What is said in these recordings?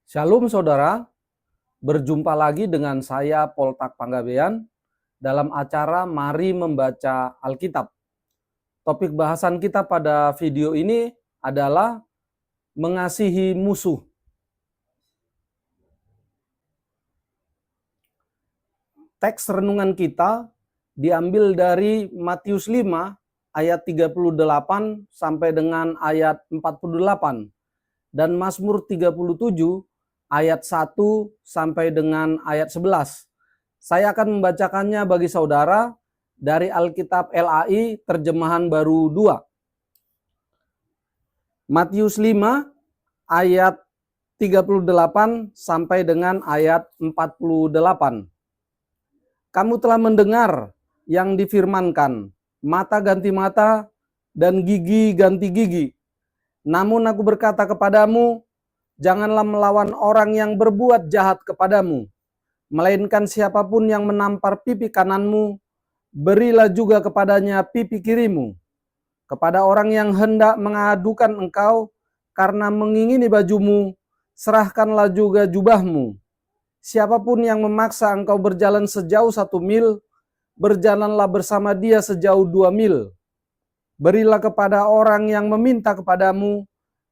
Shalom saudara, berjumpa lagi dengan saya Poltak Panggabean dalam acara Mari Membaca Alkitab. Topik bahasan kita pada video ini adalah mengasihi musuh. Teks renungan kita diambil dari Matius 5 ayat 38 sampai dengan ayat 48 dan Mazmur 37 ayat 1 sampai dengan ayat 11. Saya akan membacakannya bagi saudara dari Alkitab LAI terjemahan baru 2. Matius 5 ayat 38 sampai dengan ayat 48. Kamu telah mendengar yang difirmankan, mata ganti mata dan gigi ganti gigi. Namun aku berkata kepadamu, janganlah melawan orang yang berbuat jahat kepadamu, melainkan siapapun yang menampar pipi kananmu, berilah juga kepadanya pipi kirimu. Kepada orang yang hendak mengadukan engkau karena mengingini bajumu, serahkanlah juga jubahmu. Siapapun yang memaksa engkau berjalan sejauh 1 mil, berjalanlah bersama dia sejauh 2 mil. Berilah kepada orang yang meminta kepadamu,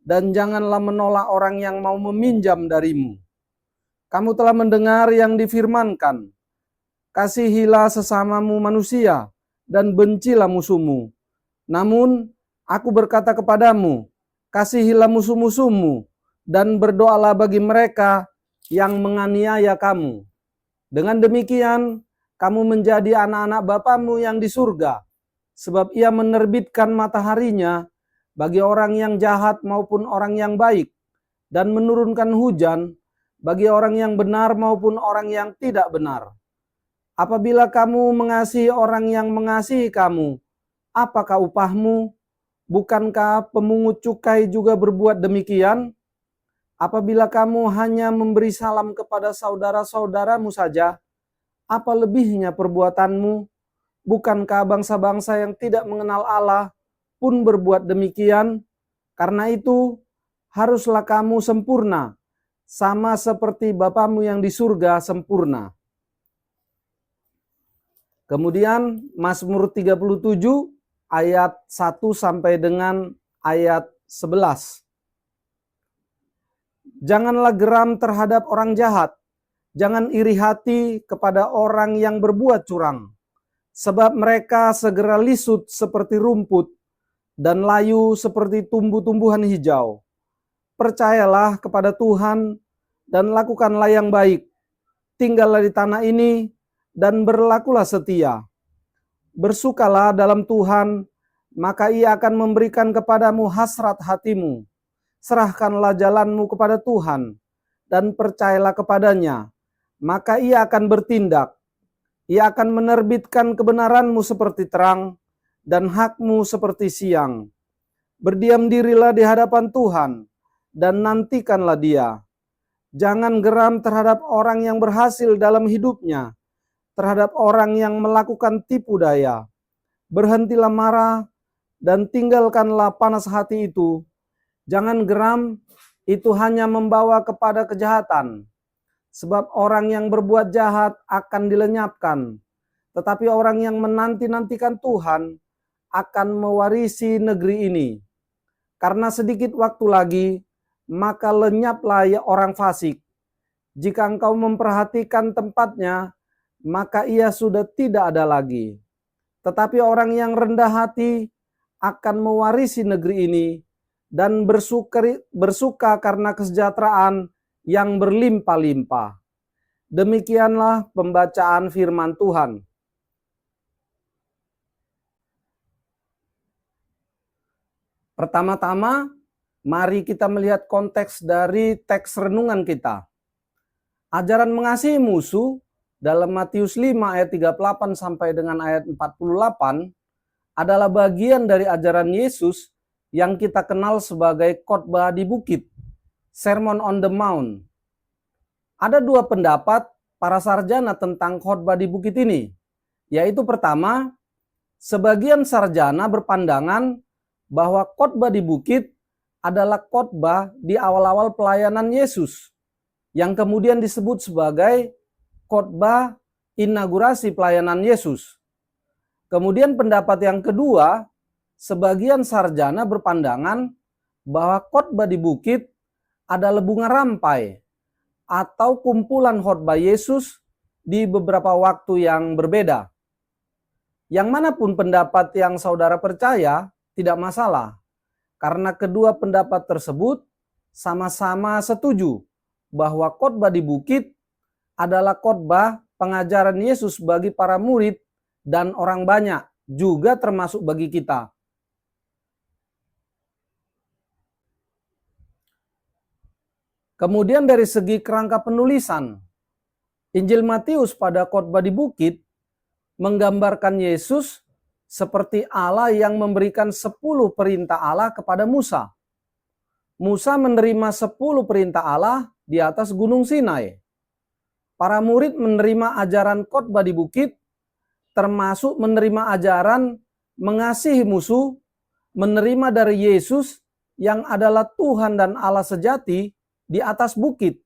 dan janganlah menolak orang yang mau meminjam darimu. Kamu telah mendengar yang difirmankan, kasihilah sesamamu manusia, dan bencilah musuhmu. Namun, aku berkata kepadamu, kasihilah musuh-musuhmu, dan berdoalah bagi mereka yang menganiaya kamu. Dengan demikian, kamu menjadi anak-anak Bapamu yang di surga, sebab ia menerbitkan mataharinya bagi orang yang jahat maupun orang yang baik, dan menurunkan hujan bagi orang yang benar maupun orang yang tidak benar. Apabila kamu mengasihi orang yang mengasihi kamu, apakah upahmu? Bukankah pemungut cukai juga berbuat demikian? Apabila kamu hanya memberi salam kepada saudara-saudaramu saja, apa lebihnya perbuatanmu? Bukankah bangsa-bangsa yang tidak mengenal Allah pun berbuat demikian? Karena itu, haruslah kamu sempurna, sama seperti Bapamu yang di surga sempurna. Kemudian Mazmur 37 ayat 1 sampai dengan ayat 11. Janganlah geram terhadap orang jahat, jangan iri hati kepada orang yang berbuat curang. Sebab mereka segera lisut seperti rumput dan layu seperti tumbuh-tumbuhan hijau. Percayalah kepada Tuhan dan lakukanlah yang baik. Tinggallah di tanah ini dan berlakulah setia. Bersukalah dalam Tuhan, maka Ia akan memberikan kepadamu hasrat hatimu. Serahkanlah jalanmu kepada Tuhan dan percayalah kepadanya, maka Ia akan bertindak. Ia akan menerbitkan kebenaranmu seperti terang dan hakmu seperti siang. Berdiam dirilah di hadapan Tuhan dan nantikanlah Dia. Jangan geram terhadap orang yang berhasil dalam hidupnya, terhadap orang yang melakukan tipu daya. Berhentilah marah dan tinggalkanlah panas hati itu. Jangan geram, itu hanya membawa kepada kejahatan. Sebab orang yang berbuat jahat akan dilenyapkan, tetapi orang yang menanti-nantikan Tuhan akan mewarisi negeri ini. Karena sedikit waktu lagi, maka lenyaplah ya orang fasik. Jika engkau memperhatikan tempatnya, maka ia sudah tidak ada lagi. Tetapi orang yang rendah hati akan mewarisi negeri ini dan bersuka karena kesejahteraan yang berlimpah-limpah. Demikianlah pembacaan firman Tuhan. Pertama-tama, mari kita melihat konteks dari teks renungan kita. Ajaran mengasihi musuh dalam Matius 5 ayat 38 sampai dengan ayat 48 adalah bagian dari ajaran Yesus yang kita kenal sebagai khotbah di bukit, Sermon on the Mount. Ada dua pendapat para sarjana tentang khotbah di bukit ini, yaitu pertama, sebagian sarjana berpandangan bahwa khotbah di bukit adalah khotbah di awal-awal pelayanan Yesus, yang kemudian disebut sebagai khotbah inaugurasi pelayanan Yesus. Kemudian pendapat yang kedua, sebagian sarjana berpandangan bahwa khotbah di bukit adalah bunga rampai atau kumpulan khotbah Yesus di beberapa waktu yang berbeda. Yang manapun pendapat yang saudara percaya, tidak masalah. Karena kedua pendapat tersebut sama-sama setuju bahwa khotbah di bukit adalah khotbah pengajaran Yesus bagi para murid dan orang banyak, juga termasuk bagi kita. Kemudian dari segi kerangka penulisan, Injil Matius pada khotbah di bukit menggambarkan Yesus seperti Allah yang memberikan 10 perintah Allah kepada Musa. Musa menerima 10 perintah Allah di atas Gunung Sinai. Para murid menerima ajaran khotbah di bukit, termasuk menerima ajaran mengasihi musuh, menerima dari Yesus yang adalah Tuhan dan Allah sejati di atas bukit.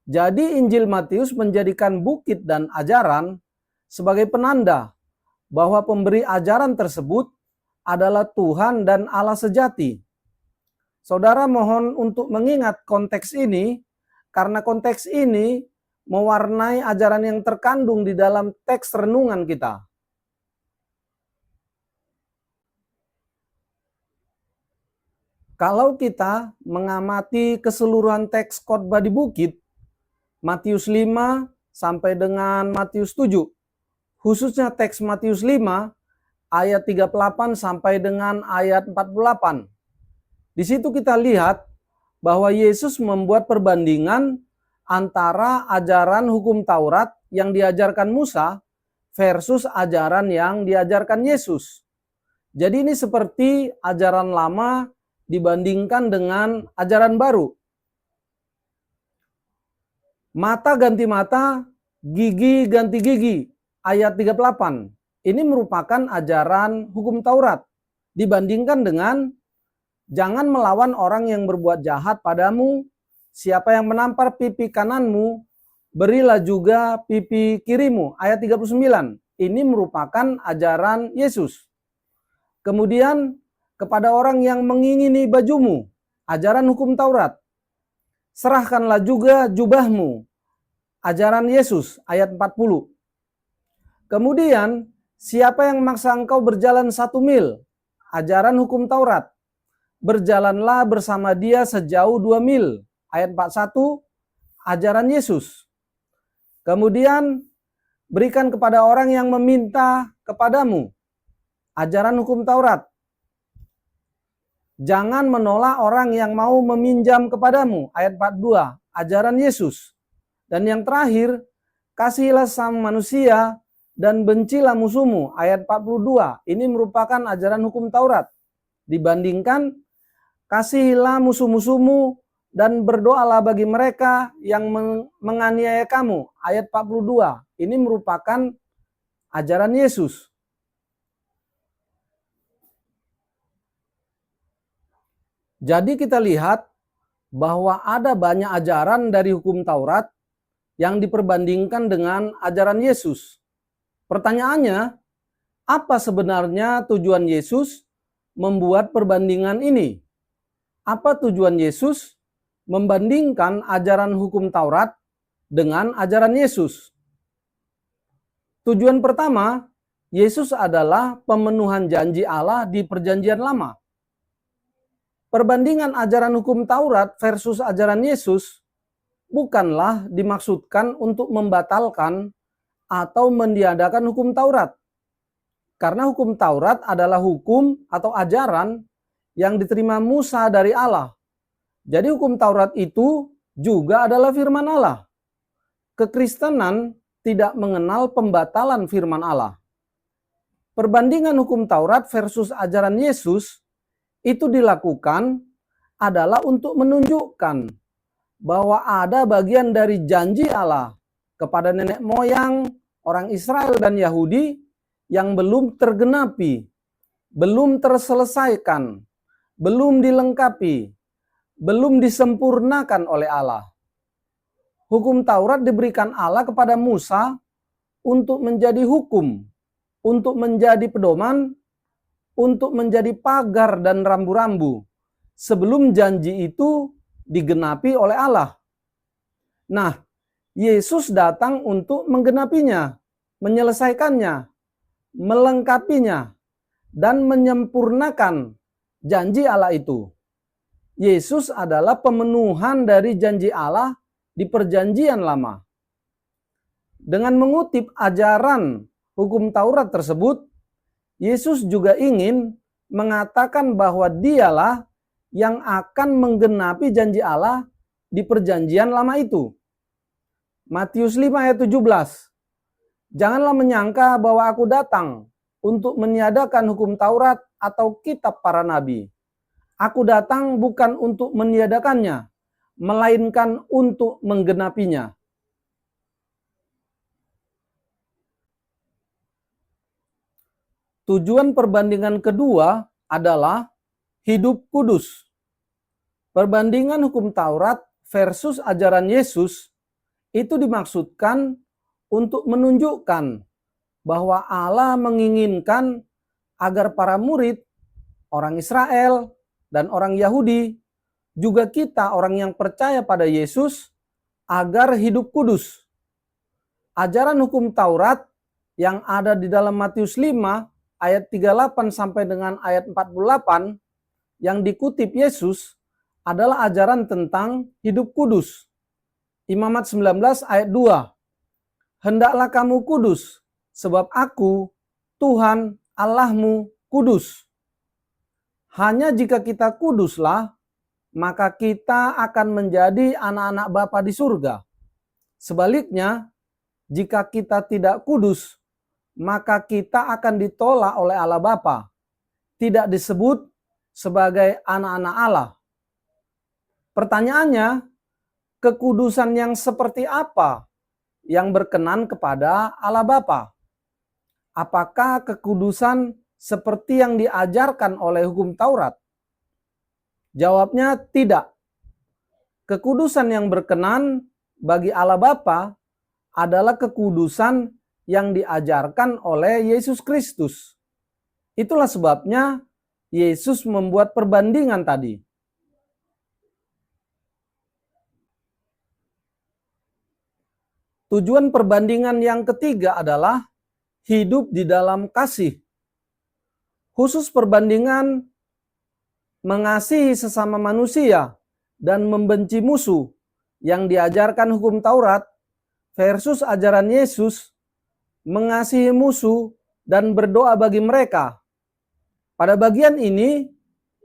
Jadi Injil Matius menjadikan bukit dan ajaran sebagai penanda bahwa pemberi ajaran tersebut adalah Tuhan dan Allah sejati. Saudara mohon untuk mengingat konteks ini, karena konteks ini mewarnai ajaran yang terkandung di dalam teks renungan kita. Kalau kita mengamati keseluruhan teks khotbah di bukit, Matius 5 sampai dengan Matius 7, khususnya teks Matius 5 ayat 38 sampai dengan ayat 48. Di situ kita lihat bahwa Yesus membuat perbandingan antara ajaran hukum Taurat yang diajarkan Musa versus ajaran yang diajarkan Yesus. Jadi ini seperti ajaran lama dibandingkan dengan ajaran baru. Mata ganti mata, gigi ganti gigi. Ayat 38, ini merupakan ajaran hukum Taurat. Dibandingkan dengan jangan melawan orang yang berbuat jahat padamu, siapa yang menampar pipi kananmu, berilah juga pipi kirimu. Ayat 39, ini merupakan ajaran Yesus. Kemudian kepada orang yang mengingini bajumu, ajaran hukum Taurat. Serahkanlah juga jubahmu, ajaran Yesus. Ayat 40. Kemudian, siapa yang memaksa engkau berjalan 1 mil? Ajaran hukum Taurat. Berjalanlah bersama dia sejauh 2 mil. Ayat 41, ajaran Yesus. Kemudian, berikan kepada orang yang meminta kepadamu. Ajaran hukum Taurat. Jangan menolak orang yang mau meminjam kepadamu. Ayat 42, ajaran Yesus. Dan yang terakhir, kasihilah sama manusia dan bencilah musuhmu. Ayat 42, ini merupakan ajaran hukum Taurat. Dibandingkan, kasihilah musuh-musuhmu dan berdoalah bagi mereka yang menganiaya kamu. Ayat 42, ini merupakan ajaran Yesus. Jadi kita lihat bahwa ada banyak ajaran dari hukum Taurat yang diperbandingkan dengan ajaran Yesus. Pertanyaannya, apa sebenarnya tujuan Yesus membuat perbandingan ini? Apa tujuan Yesus membandingkan ajaran hukum Taurat dengan ajaran Yesus? Tujuan pertama, Yesus adalah pemenuhan janji Allah di Perjanjian Lama. Perbandingan ajaran hukum Taurat versus ajaran Yesus bukanlah dimaksudkan untuk membatalkan atau meniadakan hukum Taurat. Karena hukum Taurat adalah hukum atau ajaran yang diterima Musa dari Allah. Jadi hukum Taurat itu juga adalah firman Allah. Kekristenan tidak mengenal pembatalan firman Allah. Perbandingan hukum Taurat versus ajaran Yesus itu dilakukan adalah untuk menunjukkan bahwa ada bagian dari janji Allah kepada nenek moyang orang Israel dan Yahudi yang belum tergenapi, belum terselesaikan, belum dilengkapi, belum disempurnakan oleh Allah. Hukum Taurat diberikan Allah kepada Musa untuk menjadi hukum, untuk menjadi pedoman, untuk menjadi pagar dan rambu-rambu sebelum janji itu digenapi oleh Allah. Nah, Yesus datang untuk menggenapinya, menyelesaikannya, melengkapinya, dan menyempurnakan janji Allah itu. Yesus adalah pemenuhan dari janji Allah di Perjanjian Lama. Dengan mengutip ajaran hukum Taurat tersebut, Yesus juga ingin mengatakan bahwa Dialah yang akan menggenapi janji Allah di Perjanjian Lama itu. Matius 5 ayat 17. Janganlah menyangka bahwa aku datang untuk meniadakan hukum Taurat atau kitab para nabi. Aku datang bukan untuk meniadakannya, melainkan untuk menggenapinya. Tujuan perbandingan kedua adalah hidup kudus. Perbandingan hukum Taurat versus ajaran Yesus itu dimaksudkan untuk menunjukkan bahwa Allah menginginkan agar para murid, orang Israel, dan orang Yahudi, juga kita orang yang percaya pada Yesus, agar hidup kudus. Ajaran hukum Taurat yang ada di dalam Matius 5 ayat 38 sampai dengan ayat 48 yang dikutip Yesus adalah ajaran tentang hidup kudus. Imamat 19 ayat 2. Hendaklah kamu kudus, sebab aku, Tuhan Allahmu, kudus. Hanya jika kita kuduslah, maka kita akan menjadi anak-anak Bapa di surga. Sebaliknya, jika kita tidak kudus, maka kita akan ditolak oleh Allah Bapa, tidak disebut sebagai anak-anak Allah. Pertanyaannya, kekudusan yang seperti apa yang berkenan kepada Allah Bapa? Apakah kekudusan seperti yang diajarkan oleh hukum Taurat? Jawabnya tidak. Kekudusan yang berkenan bagi Allah Bapa adalah kekudusan yang diajarkan oleh Yesus Kristus. Itulah sebabnya Yesus membuat perbandingan tadi. Tujuan perbandingan yang ketiga adalah hidup di dalam kasih. Khusus perbandingan mengasihi sesama manusia dan membenci musuh yang diajarkan hukum Taurat versus ajaran Yesus mengasihi musuh dan berdoa bagi mereka. Pada bagian ini,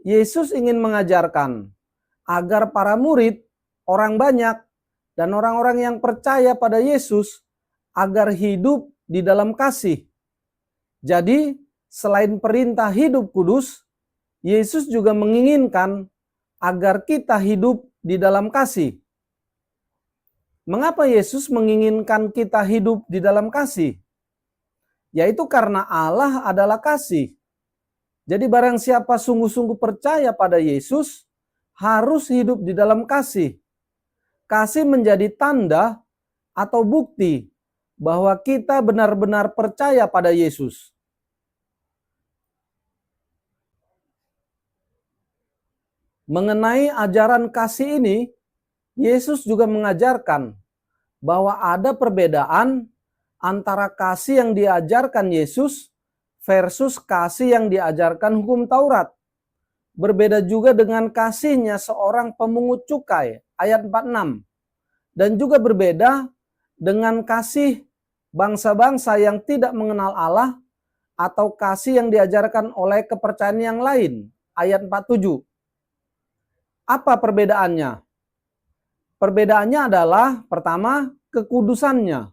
Yesus ingin mengajarkan agar para murid, orang banyak, dan orang-orang yang percaya pada Yesus agar hidup di dalam kasih. Jadi, selain perintah hidup kudus, Yesus juga menginginkan agar kita hidup di dalam kasih. Mengapa Yesus menginginkan kita hidup di dalam kasih? Yaitu karena Allah adalah kasih. Jadi barang siapa sungguh-sungguh percaya pada Yesus, harus hidup di dalam kasih. Kasih menjadi tanda atau bukti bahwa kita benar-benar percaya pada Yesus. Mengenai ajaran kasih ini, Yesus juga mengajarkan bahwa ada perbedaan antara kasih yang diajarkan Yesus versus kasih yang diajarkan hukum Taurat. Berbeda juga dengan kasihnya seorang pemungut cukai, ayat 46. Dan juga berbeda dengan kasih bangsa-bangsa yang tidak mengenal Allah atau kasih yang diajarkan oleh kepercayaan yang lain, ayat 47. Apa perbedaannya? Perbedaannya adalah pertama, kekudusannya.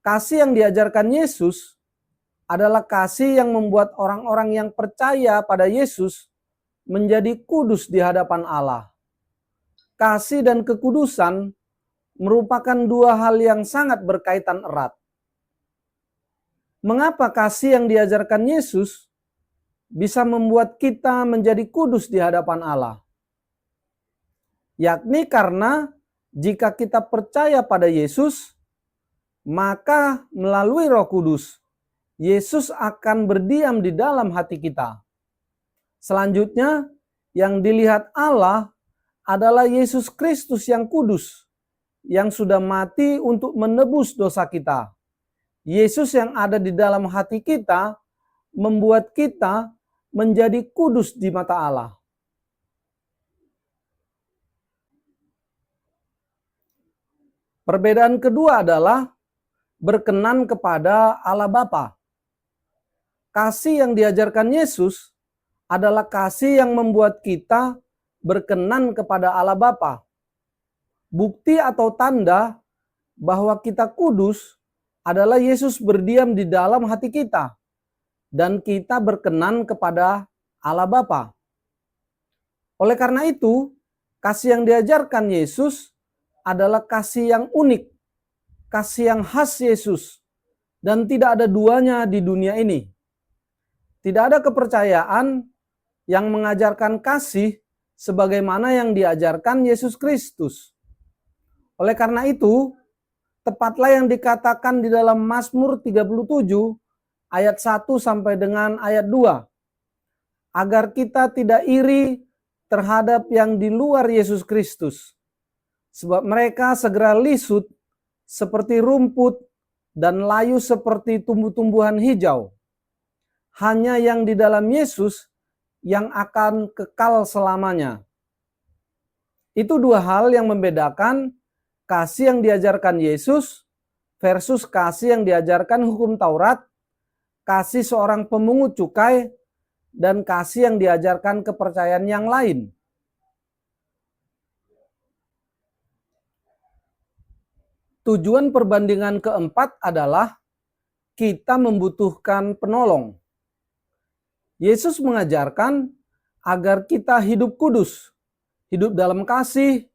Kasih yang diajarkan Yesus adalah kasih yang membuat orang-orang yang percaya pada Yesus menjadi kudus di hadapan Allah. Kasih dan kekudusan merupakan dua hal yang sangat berkaitan erat. Mengapa kasih yang diajarkan Yesus bisa membuat kita menjadi kudus di hadapan Allah? Yakni karena Jika kita percaya pada Yesus, maka melalui Roh Kudus, Yesus akan berdiam di dalam hati kita. Selanjutnya, yang dilihat Allah adalah Yesus Kristus yang kudus, yang sudah mati untuk menebus dosa kita. Yesus yang ada di dalam hati kita membuat kita menjadi kudus di mata Allah. Perbedaan kedua adalah berkenan kepada Allah Bapa. Kasih yang diajarkan Yesus adalah kasih yang membuat kita berkenan kepada Allah Bapa. Bukti atau tanda bahwa kita kudus adalah Yesus berdiam di dalam hati kita dan kita berkenan kepada Allah Bapa. Oleh karena itu, kasih yang diajarkan Yesus adalah kasih yang unik, kasih yang khas Yesus, dan tidak ada duanya di dunia ini. Tidak ada kepercayaan yang mengajarkan kasih sebagaimana yang diajarkan Yesus Kristus. Oleh karena itu, tepatlah yang dikatakan di dalam Mazmur 37 ayat 1 sampai dengan ayat 2. Agar kita tidak iri terhadap yang di luar Yesus Kristus. Sebab mereka segera lisut seperti rumput dan layu seperti tumbuh-tumbuhan hijau. Hanya yang di dalam Yesus yang akan kekal selamanya. Itu dua hal yang membedakan kasih yang diajarkan Yesus versus kasih yang diajarkan hukum Taurat, kasih seorang pemungut cukai, dan kasih yang diajarkan kepercayaan yang lain. Tujuan perbandingan keempat adalah kita membutuhkan penolong. Yesus mengajarkan agar kita hidup kudus, hidup dalam kasih,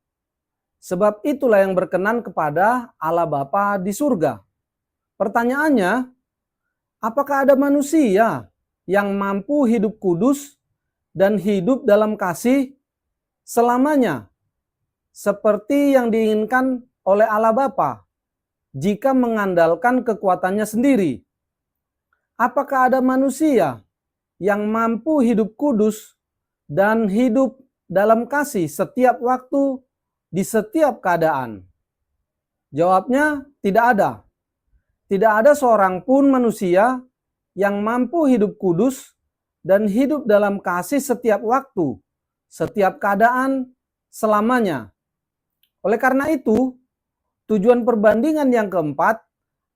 sebab itulah yang berkenan kepada Allah Bapa di surga. Pertanyaannya, apakah ada manusia yang mampu hidup kudus dan hidup dalam kasih selamanya, seperti yang diinginkan oleh Allah Bapa, jika mengandalkan kekuatannya sendiri? Apakah ada manusia yang mampu hidup kudus dan hidup dalam kasih setiap waktu, di setiap keadaan? Jawabnya, tidak ada. Tidak ada seorang pun manusia yang mampu hidup kudus dan hidup dalam kasih setiap waktu, setiap keadaan, selamanya. Oleh karena itu, tujuan perbandingan yang keempat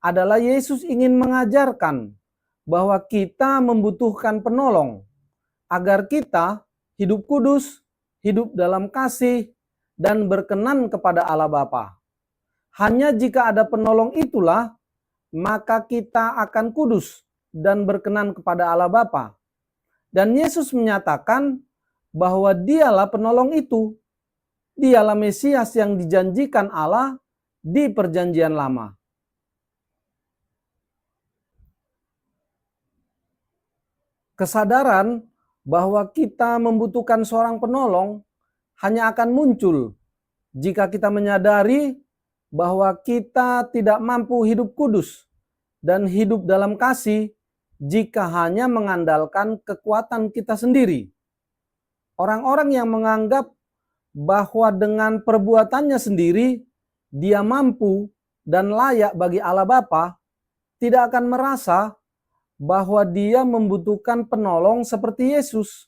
adalah Yesus ingin mengajarkan bahwa kita membutuhkan penolong agar kita hidup kudus, hidup dalam kasih, dan berkenan kepada Allah Bapa. Hanya jika ada penolong itulah, maka kita akan kudus dan berkenan kepada Allah Bapa. Dan Yesus menyatakan bahwa dialah penolong itu. Dialah Mesias yang dijanjikan Allah di Perjanjian Lama. Kesadaran bahwa kita membutuhkan seorang penolong hanya akan muncul jika kita menyadari bahwa kita tidak mampu hidup kudus dan hidup dalam kasih jika hanya mengandalkan kekuatan kita sendiri. Orang-orang yang menganggap bahwa dengan perbuatannya sendiri dia mampu dan layak bagi Allah Bapa tidak akan merasa bahwa dia membutuhkan penolong seperti Yesus.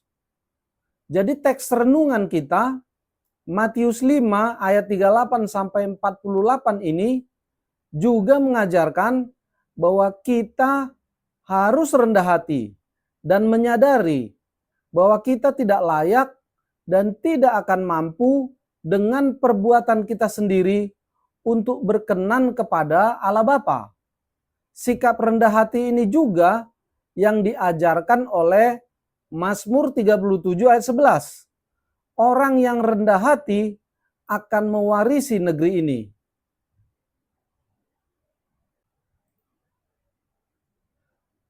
Jadi teks renungan kita Matius 5 ayat 38 sampai 48 ini juga mengajarkan bahwa kita harus rendah hati dan menyadari bahwa kita tidak layak dan tidak akan mampu dengan perbuatan kita sendiri untuk berkenan kepada Allah Bapa. Sikap rendah hati ini juga yang diajarkan oleh Mazmur 37 ayat 11. Orang yang rendah hati akan mewarisi negeri ini.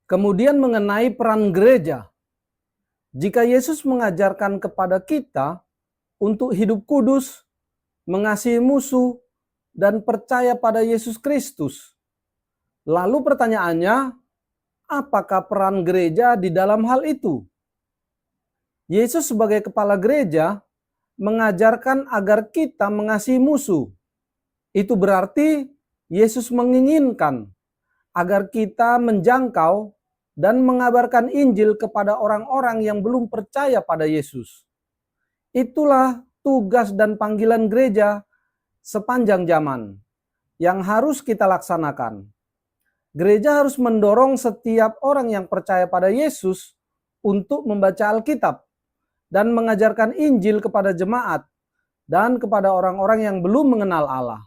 Kemudian mengenai peran gereja. Jika Yesus mengajarkan kepada kita untuk hidup kudus, mengasihi musuh, dan percaya pada Yesus Kristus. Lalu pertanyaannya, apakah peran gereja di dalam hal itu? Yesus sebagai kepala gereja mengajarkan agar kita mengasihi musuh. Itu berarti Yesus menginginkan agar kita menjangkau dan mengabarkan Injil kepada orang-orang yang belum percaya pada Yesus. Itulah tugas dan panggilan gereja sepanjang zaman yang harus kita laksanakan. Gereja harus mendorong setiap orang yang percaya pada Yesus untuk membaca Alkitab dan mengajarkan Injil kepada jemaat dan kepada orang-orang yang belum mengenal Allah.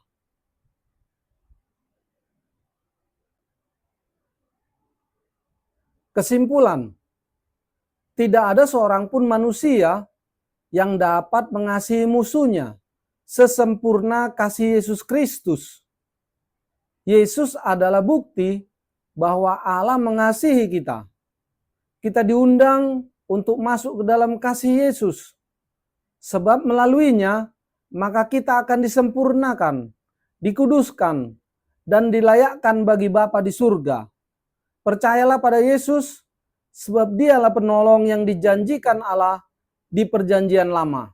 Kesimpulan, tidak ada seorang pun manusia yang dapat mengasihi musuhnya sesempurna kasih Yesus Kristus. Yesus adalah bukti bahwa Allah mengasihi kita. Kita diundang untuk masuk ke dalam kasih Yesus. Sebab melaluinya, maka kita akan disempurnakan, dikuduskan, dan dilayakkan bagi Bapa di surga. Percayalah pada Yesus, sebab Dialah penolong yang dijanjikan Allah di perjanjian lama.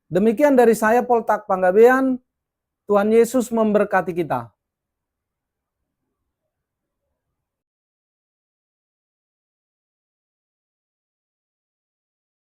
Demikian dari saya, Poltak Panggabean. Tuhan Yesus memberkati kita.